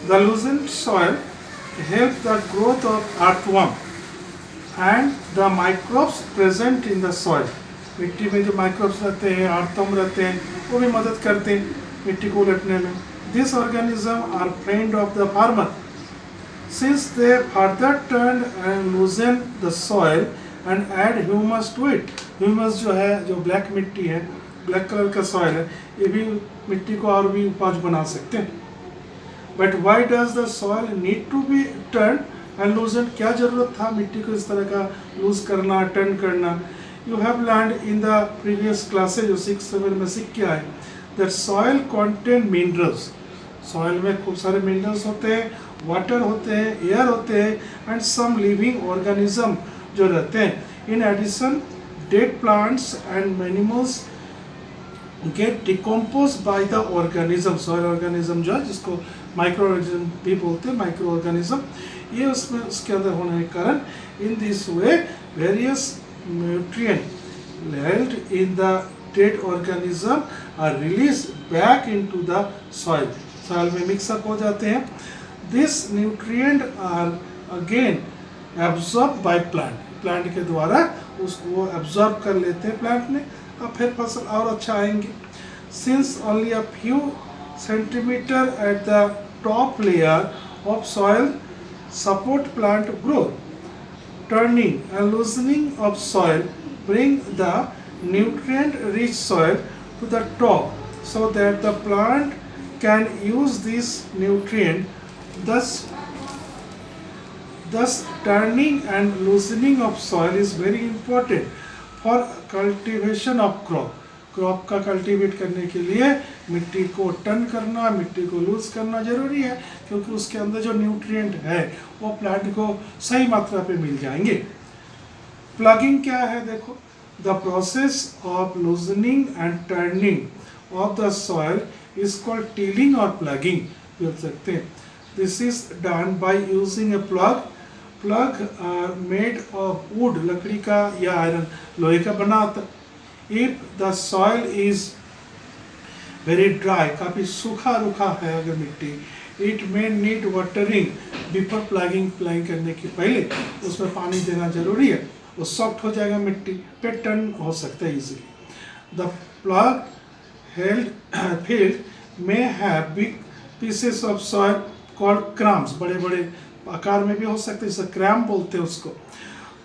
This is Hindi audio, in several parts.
The loosened soil help the growth of earthworm and the microbes present in the soil. मिट्टी में जो माइक्रोब्स रहते हैं, अर्थवर्म रहते हैं, वो भी मदद करते हैं मिट्टी को उलटने में. These organisms are friend of the farmer since they further turn and loosen the soil and add humus to it. Humus जो है, जो ब्लैक मिट्टी है, ब्लैक कलर का सॉइल है, ये भी मिट्टी को और भी उपज बना सकते हैं. But why does the soil need to be turn and loosen? क्या जरूरत था मिट्टी को इस तरह का लूज करना, टर्न करना? You have learn in the previous classes, जो 6-7 में सीख के आए, that soil contain minerals. Soil में खूब सारे मिनरल्स होते हैं, वाटर होते हैं, एयर होते हैं एंड सम लिविंग ऑर्गेनिज्म जो रहते हैं. In addition dead plants and animals get decompose by the organism. Soil organism जो है, जिसको माइक्रो ऑर्गेनिज्म भी बोलते हैं, माइक्रो ऑर्गेनिज्म, ये उसमें उसके अंदर होने के कारण in this way various nutrient held in the dead organism are release back into the soil. Soil में मिक्सअप हो जाते हैं. This nutrient are again absorb by plant. Plant के द्वारा उसको एब्जॉर्ब कर लेते हैं प्लांट में, अब फिर फसल और अच्छा आएंगे. Since only a few centimeter at the top layer of soil support plant growth. Turning and loosening of soil bring the nutrient rich soil to the top so that the plant can use this nutrient. Thus turning and loosening of soil is very important for cultivation of crop. Crop का कल्टीवेट करने के लिए मिट्टी को टर्न करना, मिट्टी को लूज करना जरूरी है, क्योंकि उसके अंदर जो न्यूट्रिएंट है वो प्लांट को सही मात्रा पे मिल जाएंगे. प्लगिंग क्या है देखो, the process of loosening and turning of the soil is called tilling और प्लगिंग बोल सकते हैं. This is done by using A plug. Plug made of would, लकड़ी का या आयरन, लोहे का बना होता. If the soil is very dry, काफी सूखा रुखा है अगर मिट्टी, it may need watering before plugging. Plugging करने के पहले उसमें पानी देना जरूरी है, वो सॉफ्ट हो जाएगा, मिट्टी पे टर्न हो सकता है easily. The plug held field may have big pieces of soil called crumbs. बड़े बड़े आकार में भी हो सकते हैं, जैसे क्रैम्प बोलते हैं उसको.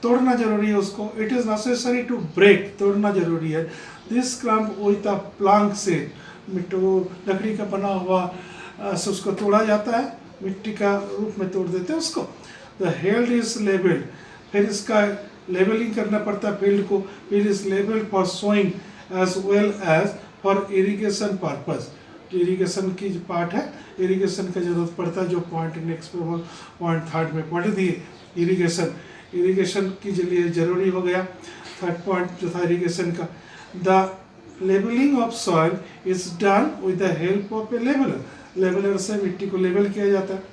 तोड़ना जरूरी है उसको. It is necessary to break, तोड़ना जरूरी है. This crumb with a plank से, मिट्टी लकड़ी का बना हुआ से उसको तोड़ा जाता है, मिट्टी का रूप में तोड़ देते हैं उसको. द हेल्ड इज लेवल्ड, फिर इसका लेवलिंग करना पड़ता है फील्ड को. Field is levelled for sowing as well as for irrigation purpose. जो इरीगेशन की जो पार्ट है, इरीगेशन का जरूरत पड़ता है, जो पॉइंट नेक्स्ट पॉइंट थर्ड में पढ़ दिए. इरीगेशन की लिए जरूरी हो गया. थर्ड पॉइंट जो था इरीगेशन का, the levelling of soil is done with the help of a leveller. Leveller से मिट्टी को लेवल किया जाता है.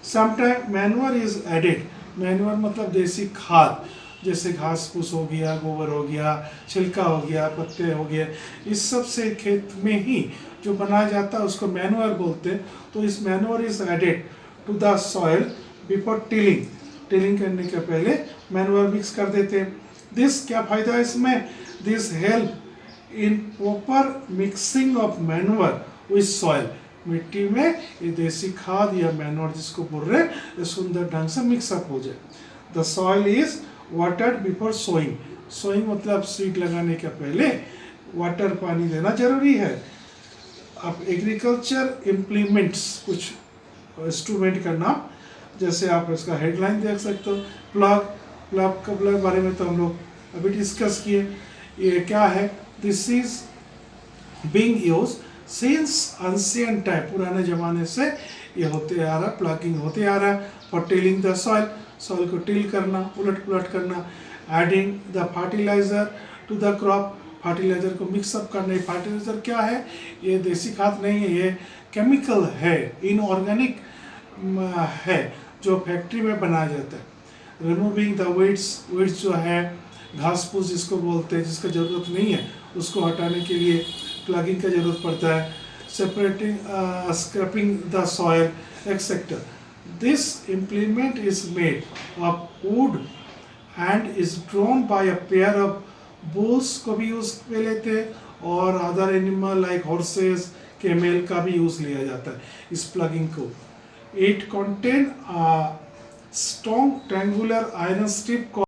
Sometime manure is added. Manure मतलब देसी खाद, जैसे घास फूस हो गया, गोबर हो गया, छिलका हो गया, पत्ते हो गए, इस सब से खेत में ही जो बनाया जाता है उसको मैन्योर बोलते हैं. तो इस manure is added to the soil before tilling. Tilling करने के पहले मैन्योर मिक्स कर देते हैं. दिस क्या फायदा है इसमें? This help in proper mixing of manure with soil. मिट्टी में ये देसी खाद या मैन्योर जिसको बोल रहे हैं, सुंदर ढंग से मिक्सअप हो जाए. The soil is watered before sowing. Sowing मतलब सीड लगाने के पहले वाटर, पानी देना जरूरी है. अब एग्रीकल्चर इम्प्लीमेंट्स, कुछ इंस्ट्रूमेंट का नाम, जैसे आप इसका हेडलाइन देख सकते हो. प्लग के बारे में तो हम लोग अभी डिस्कस किए. ये क्या है? This is being used since ancient time. पुराने जमाने से ये होते आ रहा, प्लगिंग होते आ रहा for tilling the soil. Soil को टिल करना, उलट पुलट करना. Adding the fertiliser to the crop. Fertiliser को मिक्सअप करना. फर्टिलाइजर क्या है? ये देसी खाद नहीं है, ये केमिकल है, इनऑर्गेनिक है, जो फैक्ट्री में बनाया जाता है. रिमूविंग द वीड्स जो है, घास फूस जिसको बोलते हैं, जिसका ज़रूरत नहीं है, उसको हटाने के लिए प्लगिंग का ज़रूरत पड़ता है. Separating scraping the soil etc. This implement is made of wood and is drawn by a pair of bulls को भी यूज पे लेते हैं, और other animal like horses, camel का भी यूज लिया जाता है इस प्लगिंग को. It contain strong triangular iron strip